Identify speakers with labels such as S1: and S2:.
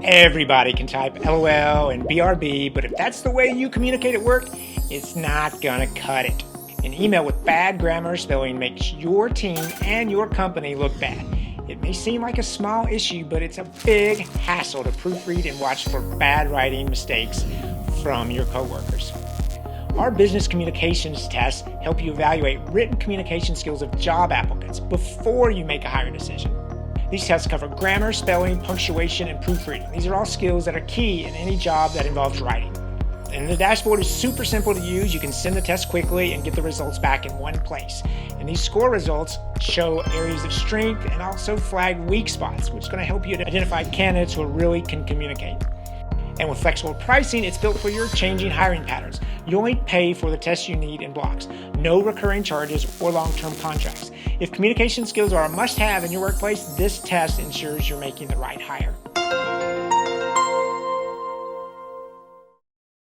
S1: Everybody can type LOL and BRB, but if that's the way you communicate at work, it's not gonna cut it. An email with bad grammar or spelling makes your team and your company look bad. It may seem like a small issue, but it's a big hassle to proofread and watch for bad writing mistakes from your coworkers. Our business communications tests help you evaluate written communication skills of job applicants before you make a hiring decision. These tests cover grammar, spelling, punctuation, and proofreading. These are all skills that are key in any job that involves writing. And the dashboard is super simple to use. You can send the test quickly and get the results back in one place. And these score results show areas of strength and also flag weak spots, which is going to help you identify candidates who really can communicate. And with flexible pricing, it's built for your changing hiring patterns. You only pay for the tests you need in blocks. No recurring charges or long-term contracts. If communication skills are a must-have in your workplace, this test ensures you're making the right hire.